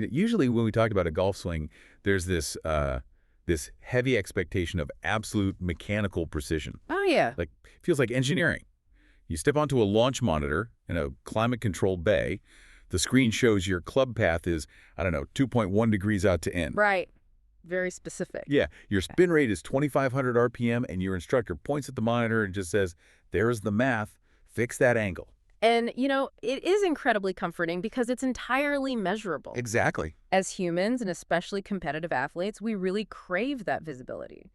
Usually when we talk about a golf swing, there's this heavy expectation of absolute mechanical precision. Oh, yeah. Like, feels like engineering. You step onto a launch monitor in a climate-controlled bay. The screen shows your club path is, I don't know, 2.1 degrees out to in. Right. Very specific. Yeah, your spin rate is 2,500 RPM, and your instructor points at the monitor and just says, there's the math, fix that angle. And, it is incredibly comforting because it's entirely measurable. Exactly. As humans, and especially competitive athletes, we really crave that visibility.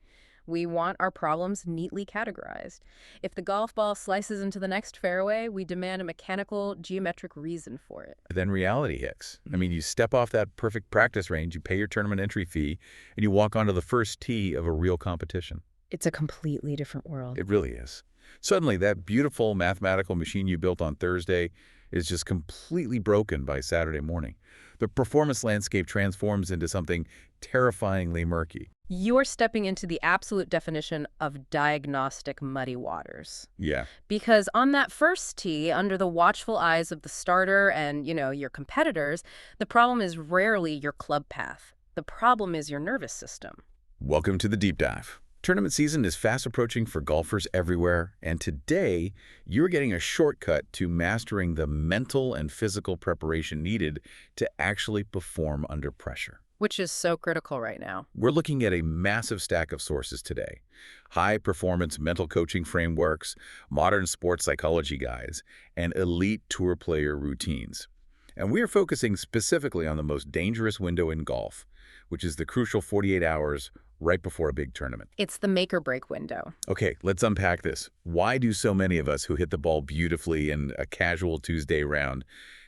We want our problems neatly categorized. If the golf ball slices into the next fairway, we demand a mechanical, geometric reason for it. Then reality hits. I mean, you step off that perfect practice range, you pay your tournament entry fee, and you walk onto the first tee of a real competition. It's a completely different world. It really is. Suddenly, that beautiful mathematical machine you built on Thursday is just completely broken by Saturday morning. The performance landscape transforms into something terrifyingly murky. You're stepping into the absolute definition of diagnostic muddy waters. Yeah. Because on that first tee, under the watchful eyes of the starter and, your competitors, the problem is rarely your club path. The problem is your nervous system. Welcome to the Deep Dive. Tournament season is fast approaching for golfers everywhere, and today you're getting a shortcut to mastering the mental and physical preparation needed to actually perform under pressure. Which is so critical right now. We're looking at a massive stack of sources today. High-performance mental coaching frameworks, modern sports psychology guides, and elite tour player routines. And we are focusing specifically on the most dangerous window in golf, which is the crucial 48 hours right before a big tournament. It's the make-or-break window. Okay, let's unpack this. Why do so many of us who hit the ball beautifully in a casual Tuesday round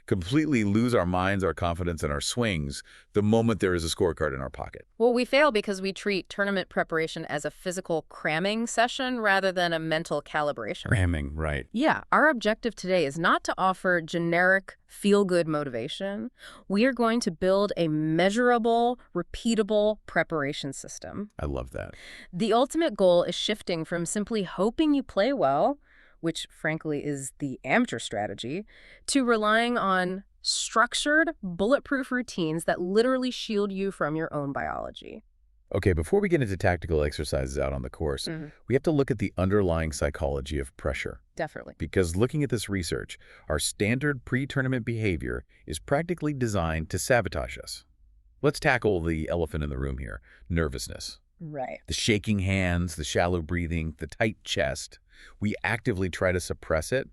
completely lose our minds, our confidence, and our swings the moment there is a scorecard in our pocket? Well, we fail because we treat tournament preparation as a physical cramming session rather than a mental calibration. Cramming, right. Yeah, our objective today is not to offer generic feel-good motivation. We are going to build a measurable, repeatable preparation system. I love that. The ultimate goal is shifting from simply hoping you play well, which frankly is the amateur strategy, to relying on structured, bulletproof routines that literally shield you from your own biology. Okay, before we get into tactical exercises out on the course, we have to look at the underlying psychology of pressure. Definitely. Because looking at this research, our standard pre-tournament behavior is practically designed to sabotage us. Let's tackle the elephant in the room here, nervousness. Right. The shaking hands, the shallow breathing, the tight chest. We actively try to suppress it,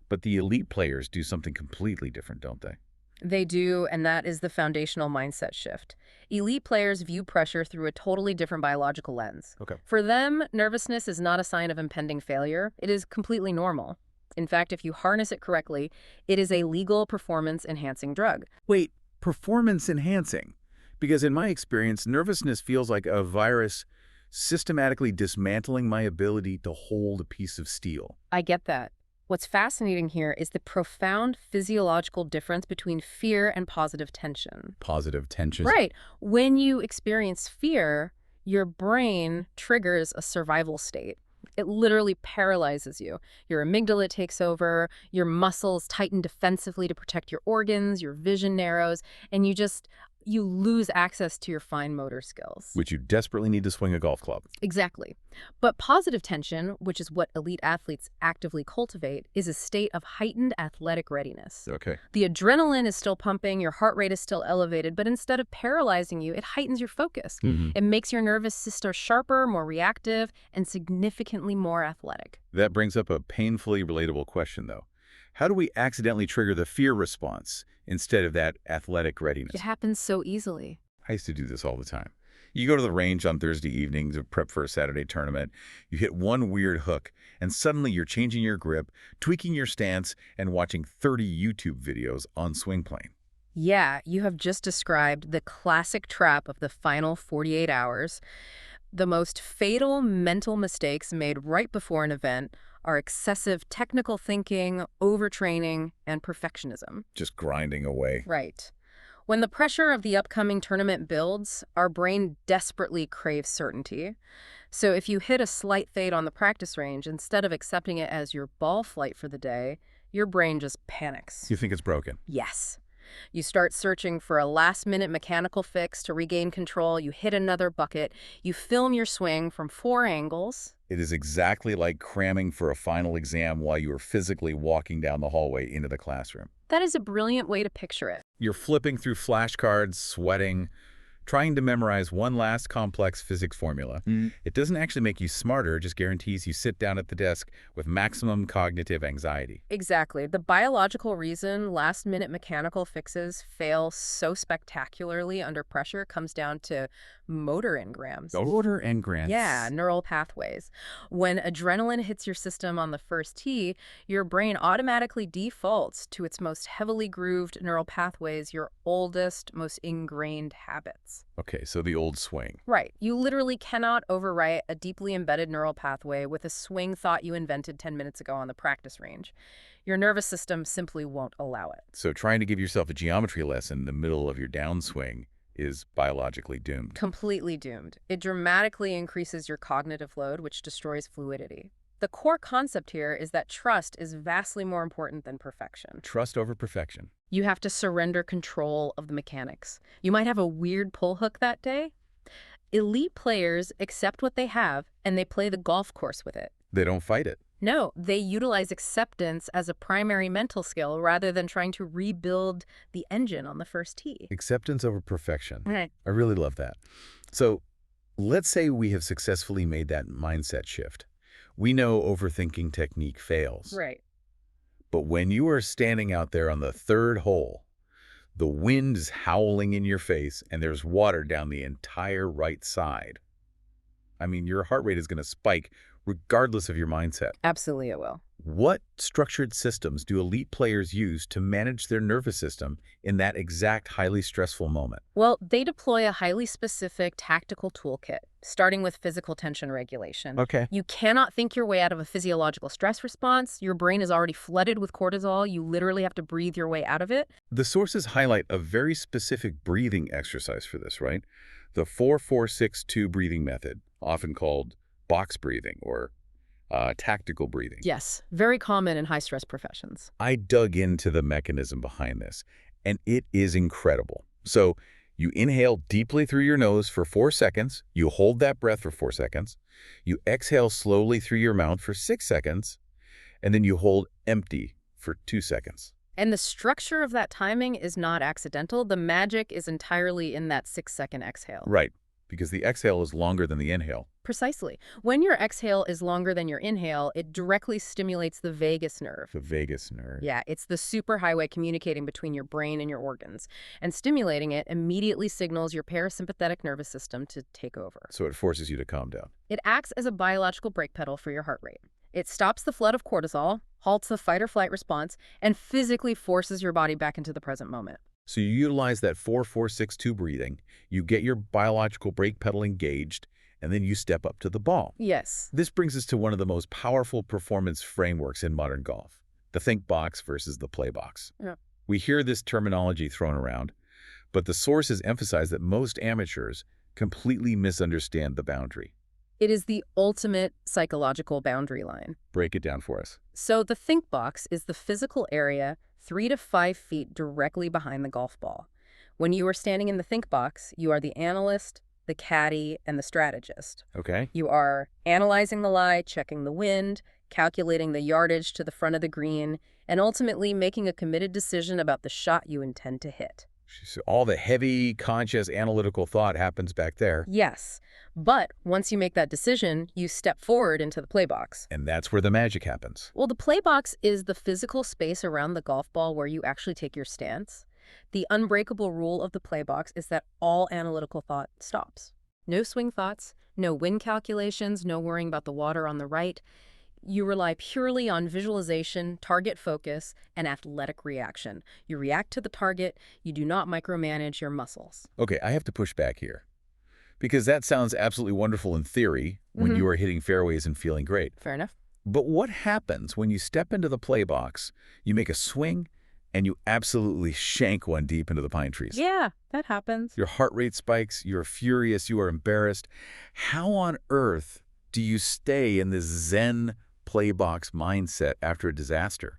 but the elite players do something completely different, don't they? They do, and that is the foundational mindset shift. Elite players view pressure through a totally different biological lens. Okay. For them, nervousness is not a sign of impending failure. It is completely normal. In fact, if you harness it correctly, it is a legal performance-enhancing drug. Wait, performance-enhancing? Because in my experience, nervousness feels like a virus systematically dismantling my ability to hold a piece of steel. I get that. What's fascinating here is the profound physiological difference between fear and positive tension. Positive tension. Right. When you experience fear, your brain triggers a survival state. It literally paralyzes you. Your amygdala takes over, your muscles tighten defensively to protect your organs, your vision narrows, and you lose access to your fine motor skills. Which you desperately need to swing a golf club. Exactly. But positive tension, which is what elite athletes actively cultivate, is a state of heightened athletic readiness. Okay. The adrenaline is still pumping, your heart rate is still elevated, but instead of paralyzing you, it heightens your focus. It makes your nervous system sharper, more reactive, and significantly more athletic. That brings up a painfully relatable question, though. How do we accidentally trigger the fear response instead of that athletic readiness? It happens so easily. I used to do this all the time. You go to the range on Thursday evening to prep for a Saturday tournament, you hit one weird hook, and suddenly you're changing your grip, tweaking your stance, and watching 30 YouTube videos on swing plane. Yeah, you have just described the classic trap of the final 48 hours. The most fatal mental mistakes made right before an event are excessive technical thinking, overtraining, and perfectionism. Just grinding away. Right. When the pressure of the upcoming tournament builds, our brain desperately craves certainty. So if you hit a slight fade on the practice range, instead of accepting it as your ball flight for the day, your brain just panics. You think it's broken? Yes. You start searching for a last-minute mechanical fix to regain control. You hit another bucket. You film your swing from 4 angles. It is exactly like cramming for a final exam while you are physically walking down the hallway into the classroom. That is a brilliant way to picture it. You're flipping through flashcards, sweating, trying to memorize one last complex physics formula. It doesn't actually make you smarter, it just guarantees you sit down at the desk with maximum cognitive anxiety. Exactly. The biological reason last-minute mechanical fixes fail so spectacularly under pressure comes down to motor engrams. Motor engrams. Yeah, neural pathways. When adrenaline hits your system on the first tee, your brain automatically defaults to its most heavily grooved neural pathways, your oldest, most ingrained habits. Okay, so the old swing. Right. You literally cannot overwrite a deeply embedded neural pathway with a swing thought you invented 10 minutes ago on the practice range. Your nervous system simply won't allow it. So trying to give yourself a geometry lesson in the middle of your downswing is biologically doomed. Completely doomed. It dramatically increases your cognitive load, which destroys fluidity. The core concept here is that trust is vastly more important than perfection. Trust over perfection. You have to surrender control of the mechanics. You might have a weird pull hook that day. Elite players accept what they have, and they play the golf course with it. They don't fight it. No, they utilize acceptance as a primary mental skill rather than trying to rebuild the engine on the first tee. Acceptance over perfection. Right. I really love that. So let's say we have successfully made that mindset shift. We know overthinking technique fails. Right. But when you are standing out there on the third hole, the wind is howling in your face and there's water down the entire right side. I mean, your heart rate is going to spike regardless of your mindset. Absolutely it will. What structured systems do elite players use to manage their nervous system in that exact highly stressful moment? Well, they deploy a highly specific tactical toolkit, starting with physical tension regulation. Okay. You cannot think your way out of a physiological stress response. Your brain is already flooded with cortisol. You literally have to breathe your way out of it. The sources highlight a very specific breathing exercise for this, right? The 4-4-6-2 breathing method, often called box breathing or tactical breathing. Yes, very common in high-stress professions. I dug into the mechanism behind this, and it is incredible. So you inhale deeply through your nose for 4 seconds, you hold that breath for 4 seconds, you exhale slowly through your mouth for 6 seconds, and then you hold empty for 2 seconds. And the structure of that timing is not accidental. The magic is entirely in that 6-second exhale. Right, because the exhale is longer than the inhale. Precisely. When your exhale is longer than your inhale, it directly stimulates the vagus nerve. The vagus nerve. Yeah, it's the superhighway communicating between your brain and your organs. And stimulating it immediately signals your parasympathetic nervous system to take over. So it forces you to calm down. It acts as a biological brake pedal for your heart rate. It stops the flood of cortisol, halts the fight-or-flight response, and physically forces your body back into the present moment. So you utilize that 4-4-6-2 breathing, you get your biological brake pedal engaged, and then you step up to the ball. Yes. This brings us to one of the most powerful performance frameworks in modern golf, the think box versus the play box. Yeah. We hear this terminology thrown around, but the sources emphasize that most amateurs completely misunderstand the boundary. It is the ultimate psychological boundary line. Break it down for us. So the think box is the physical area 3 to 5 feet directly behind the golf ball. When you are standing in the think box, you are the analyst, the caddy, and the strategist. Okay. You are analyzing the lie, checking the wind, calculating the yardage to the front of the green, and ultimately making a committed decision about the shot you intend to hit. So all the heavy, conscious, analytical thought happens back there. Yes, but once you make that decision, you step forward into the play box. And that's where the magic happens. Well, the play box is the physical space around the golf ball where you actually take your stance. The unbreakable rule of the play box is that all analytical thought stops. No swing thoughts, no wind calculations, no worrying about the water on the right. You rely purely on visualization, target focus, and athletic reaction. You react to the target. You do not micromanage your muscles. Okay, I have to push back here. Because that sounds absolutely wonderful in theory when you are hitting fairways and feeling great. Fair enough. But what happens when you step into the play box, you make a swing, and you absolutely shank one deep into the pine trees? Yeah, that happens. Your heart rate spikes, you're furious, you are embarrassed. How on earth do you stay in this Zen play box mindset after a disaster?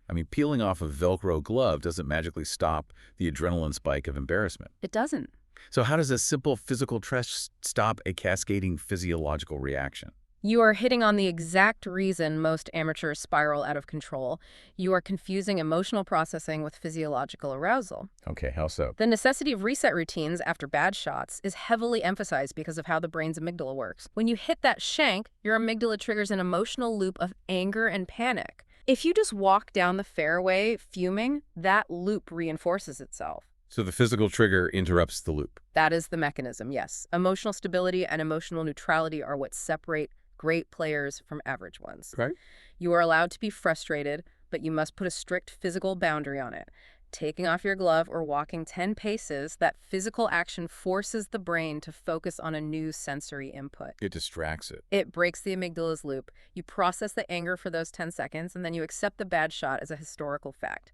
I mean, peeling off a Velcro glove doesn't magically stop the adrenaline spike of embarrassment. It doesn't. So how does a simple physical test stop a cascading physiological reaction? You are hitting on the exact reason most amateurs spiral out of control. You are confusing emotional processing with physiological arousal. Okay, how so? The necessity of reset routines after bad shots is heavily emphasized because of how the brain's amygdala works. When you hit that shank, your amygdala triggers an emotional loop of anger and panic. If you just walk down the fairway fuming, that loop reinforces itself. So the physical trigger interrupts the loop. That is the mechanism, yes. Emotional stability and emotional neutrality are what separate great players from average ones. Right. You are allowed to be frustrated, but you must put a strict physical boundary on it. Taking off your glove or walking 10 paces, that physical action forces the brain to focus on a new sensory input. It distracts it. It breaks the amygdala's loop. You process the anger for those 10 seconds, and then you accept the bad shot as a historical fact.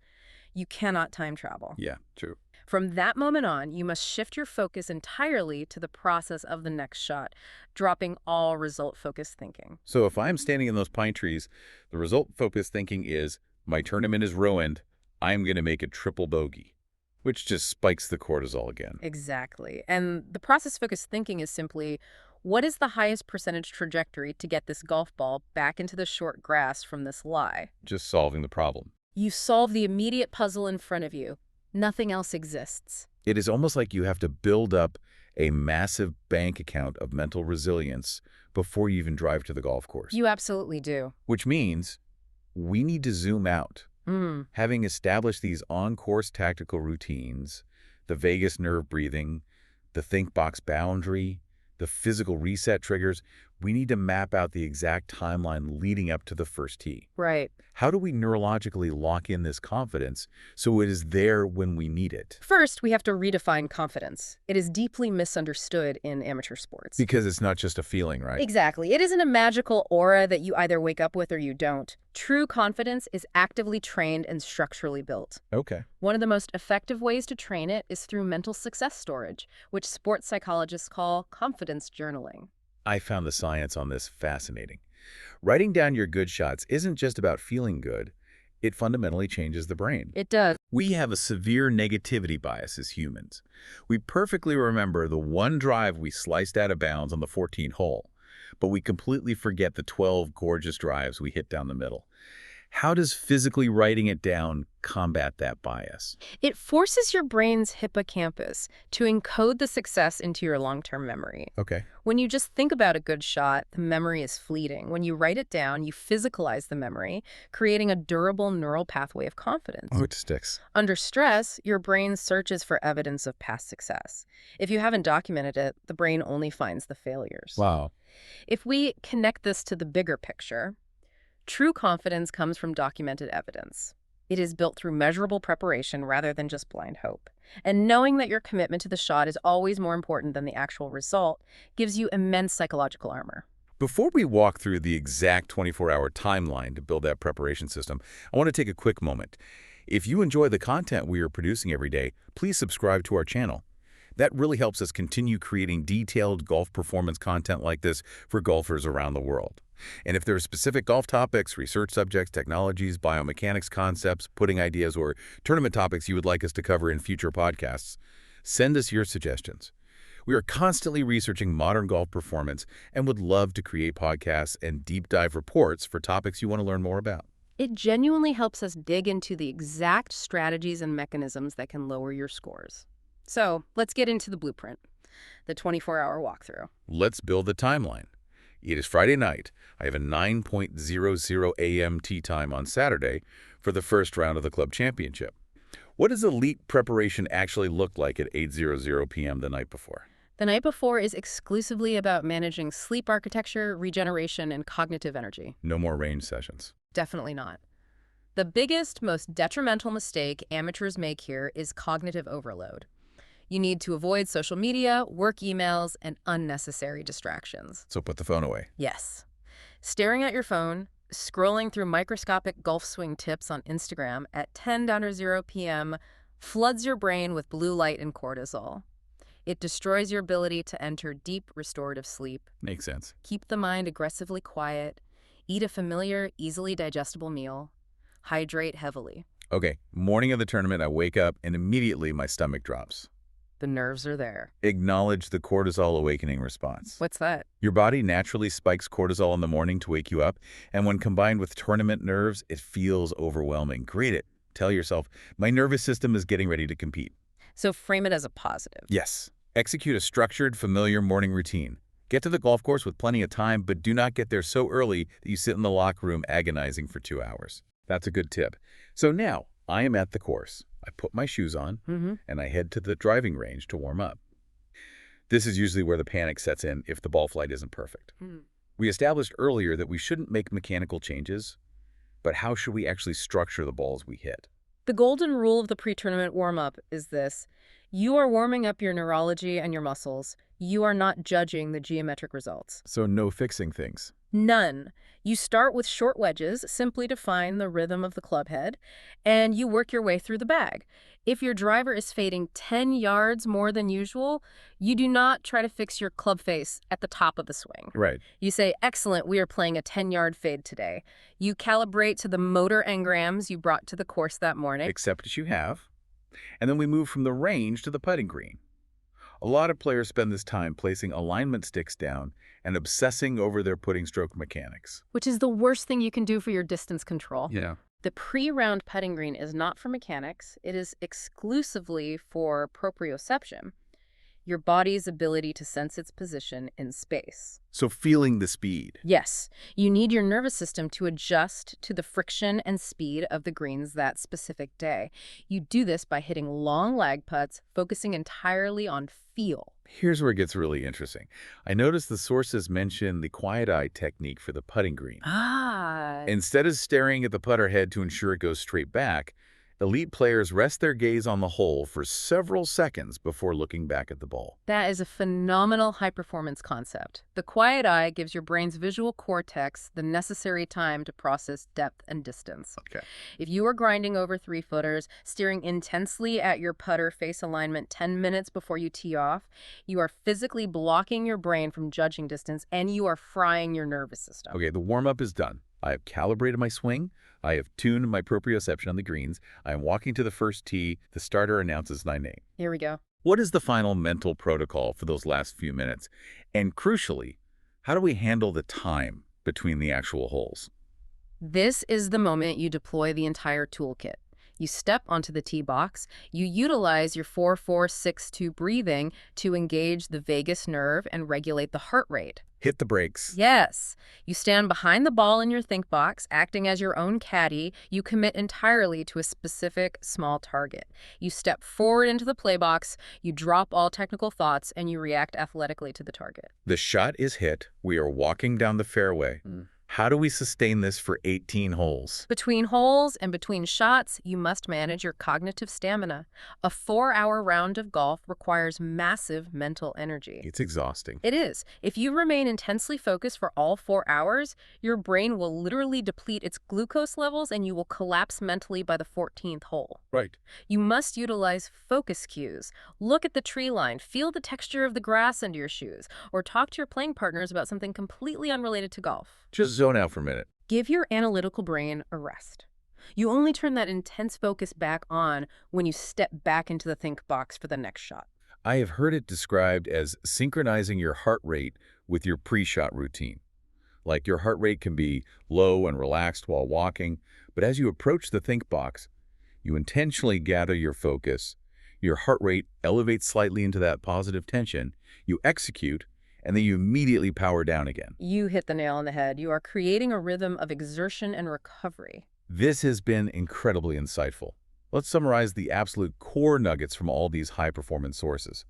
You cannot time travel. Yeah, true. From that moment on, you must shift your focus entirely to the process of the next shot, dropping all result-focused thinking. So if I'm standing in those pine trees, the result-focused thinking is, my tournament is ruined, I'm going to make a triple bogey, which just spikes the cortisol again. Exactly. And the process-focused thinking is simply, what is the highest percentage trajectory to get this golf ball back into the short grass from this lie? Just solving the problem. You solve the immediate puzzle in front of you. Nothing else exists. It is almost like you have to build up a massive bank account of mental resilience before you even drive to the golf course. You absolutely do. Which means we need to zoom out. Having established these on-course tactical routines, the vagus nerve breathing, the think box boundary, the physical reset triggers, we need to map out the exact timeline leading up to the first tee. Right. How do we neurologically lock in this confidence so it is there when we need it? First, we have to redefine confidence. It is deeply misunderstood in amateur sports. Because it's not just a feeling, right? Exactly. It isn't a magical aura that you either wake up with or you don't. True confidence is actively trained and structurally built. Okay. One of the most effective ways to train it is through mental success storage, which sports psychologists call confidence journaling. I found the science on this fascinating. Writing down your good shots isn't just about feeling good. It fundamentally changes the brain. It does. We have a severe negativity bias as humans. We perfectly remember the one drive we sliced out of bounds on the 14th hole, but we completely forget the 12 gorgeous drives we hit down the middle. How does physically writing it down combat that bias? It forces your brain's hippocampus to encode the success into your long-term memory. Okay. When you just think about a good shot, the memory is fleeting. When you write it down, you physicalize the memory, creating a durable neural pathway of confidence. Oh, it sticks. Under stress, your brain searches for evidence of past success. If you haven't documented it, the brain only finds the failures. Wow. If we connect this to the bigger picture, true confidence comes from documented evidence. It is built through measurable preparation rather than just blind hope. And knowing that your commitment to the shot is always more important than the actual result gives you immense psychological armor. Before we walk through the exact 24-hour timeline to build that preparation system, I want to take a quick moment. If you enjoy the content we are producing every day, please subscribe to our channel. That really helps us continue creating detailed golf performance content like this for golfers around the world. And if there are specific golf topics, research subjects, technologies, biomechanics concepts, putting ideas, or tournament topics you would like us to cover in future podcasts, send us your suggestions. We are constantly researching modern golf performance and would love to create podcasts and deep dive reports for topics you want to learn more about. It genuinely helps us dig into the exact strategies and mechanisms that can lower your scores. So let's get into the blueprint, the 24-hour walkthrough. Let's build the timeline. It is Friday night. I have a 9:00 a.m. tee time on Saturday for the first round of the club championship. What does elite preparation actually look like at 8:00 p.m. the night before? The night before is exclusively about managing sleep architecture, regeneration, and cognitive energy. No more range sessions. Definitely not. The biggest, most detrimental mistake amateurs make here is cognitive overload. You need to avoid social media, work emails, and unnecessary distractions. So put the phone away. Yes. Staring at your phone, scrolling through microscopic golf swing tips on Instagram at 10:00 p.m. floods your brain with blue light and cortisol. It destroys your ability to enter deep, restorative sleep. Makes sense. Keep the mind aggressively quiet. Eat a familiar, easily digestible meal. Hydrate heavily. Okay, morning of the tournament, I wake up and immediately my stomach drops. The nerves are there. Acknowledge the cortisol awakening response. What's that? Your body naturally spikes cortisol in the morning to wake you up, and when combined with tournament nerves, it feels overwhelming. Greet it. Tell yourself, my nervous system is getting ready to compete. So frame it as a positive. Yes. Execute a structured, familiar morning routine. Get to the golf course with plenty of time, but do not get there so early that you sit in the locker room agonizing for 2 hours. That's a good tip. So now, I am at the course. I put my shoes on, and I head to the driving range to warm up. This is usually where the panic sets in if the ball flight isn't perfect. We established earlier that we shouldn't make mechanical changes, but how should we actually structure the balls we hit? The golden rule of the pre-tournament warm-up is this. You are warming up your neurology and your muscles. You are not judging the geometric results. So no fixing things. None. You start with short wedges, simply to find the rhythm of the club head, and you work your way through the bag. If your driver is fading 10 yards more than usual, you do not try to fix your club face at the top of the swing. Right. You say, excellent, we are playing a 10-yard fade today. You calibrate to the motor engrams you brought to the course that morning. Accept as you have. And then we move from the range to the putting green. A lot of players spend this time placing alignment sticks down and obsessing over their putting stroke mechanics. Which is the worst thing you can do for your distance control. Yeah. The pre-round putting green is not for mechanics. It is exclusively for proprioception, your body's ability to sense its position in space. So feeling the speed. Yes, you need your nervous system to adjust to the friction and speed of the greens that specific day. You do this by hitting long lag putts, focusing entirely on feel. Here's where it gets really interesting. I noticed the sources mention the quiet eye technique for the putting green. Instead of staring at the putter head to ensure it goes straight back, elite players rest their gaze on the hole for several seconds before looking back at the ball. That is a phenomenal high-performance concept. The quiet eye gives your brain's visual cortex the necessary time to process depth and distance. Okay. If you are grinding over 3-footers, staring intensely at your putter face alignment 10 minutes before you tee off, you are physically blocking your brain from judging distance, and you are frying your nervous system. Okay, the warm-up is done. I have calibrated my swing. I have tuned my proprioception on the greens. I am walking to the first tee. The starter announces my name. Here we go. What is the final mental protocol for those last few minutes? And crucially, how do we handle the time between the actual holes? This is the moment you deploy the entire toolkit. You step onto the tee box. You utilize your 4-4-6-2 breathing to engage the vagus nerve and regulate the heart rate. Hit the brakes. Yes. You stand behind the ball in your think box, acting as your own caddy. You commit entirely to a specific small target. You step forward into the play box, you drop all technical thoughts, and you react athletically to the target. The shot is hit. We are walking down the fairway. How do we sustain this for 18 holes? Between holes and between shots, you must manage your cognitive stamina. A 4-hour round of golf requires massive mental energy. It's exhausting. It is. If you remain intensely focused for all 4 hours, your brain will literally deplete its glucose levels and you will collapse mentally by the 14th hole. Right. You must utilize focus cues. Look at the tree line, feel the texture of the grass under your shoes, or talk to your playing partners about something completely unrelated to golf. Just zone out for a minute. Give your analytical brain a rest. You only turn that intense focus back on when you step back into the think box for the next shot. I have heard it described as synchronizing your heart rate with your pre-shot routine. Like your heart rate can be low and relaxed while walking, but as you approach the think box, you intentionally gather your focus, your heart rate elevates slightly into that positive tension, you execute, and then you immediately power down again. You hit the nail on the head. You are creating a rhythm of exertion and recovery. This has been incredibly insightful. Let's summarize the absolute core nuggets from all these high-performance sources.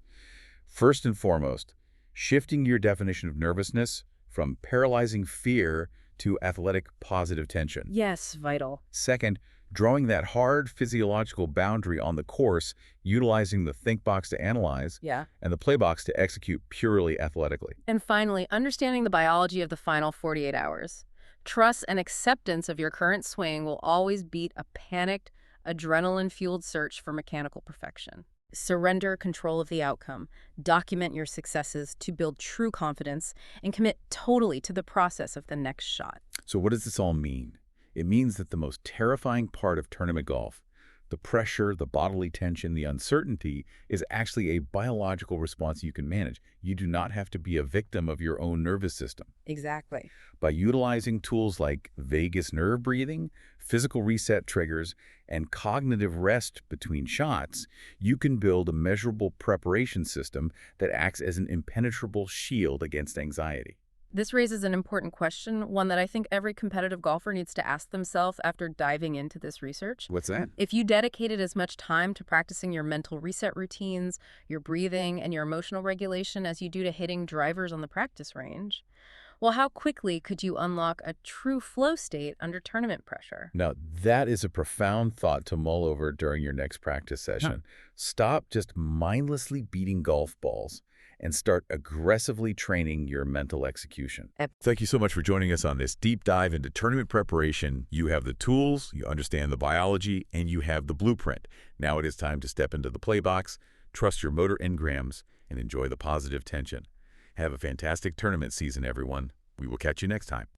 First and foremost, shifting your definition of nervousness from paralyzing fear to athletic positive tension. Yes, vital. Second, drawing that hard physiological boundary on the course, utilizing the think box to analyze and the play box to execute purely athletically. And finally, understanding the biology of the final 48 hours. Trust and acceptance of your current swing will always beat a panicked, adrenaline-fueled search for mechanical perfection. Surrender control of the outcome. Document your successes to build true confidence and commit totally to the process of the next shot. So what does this all mean? It means that the most terrifying part of tournament golf, the pressure, the bodily tension, the uncertainty, is actually a biological response you can manage. You do not have to be a victim of your own nervous system. Exactly. By utilizing tools like vagus nerve breathing, physical reset triggers, and cognitive rest between shots, you can build a measurable preparation system that acts as an impenetrable shield against anxiety. This raises an important question, one that I think every competitive golfer needs to ask themselves after diving into this research. What's that? If you dedicated as much time to practicing your mental reset routines, your breathing, and your emotional regulation as you do to hitting drivers on the practice range, well, how quickly could you unlock a true flow state under tournament pressure? Now, that is a profound thought to mull over during your next practice session. Stop just mindlessly beating golf balls and start aggressively training your mental execution. Thank you so much for joining us on this deep dive into tournament preparation. You have the tools, you understand the biology, and you have the blueprint. Now it is time to step into the play box, trust your motor engrams, and enjoy the positive tension. Have a fantastic tournament season, everyone. We will catch you next time.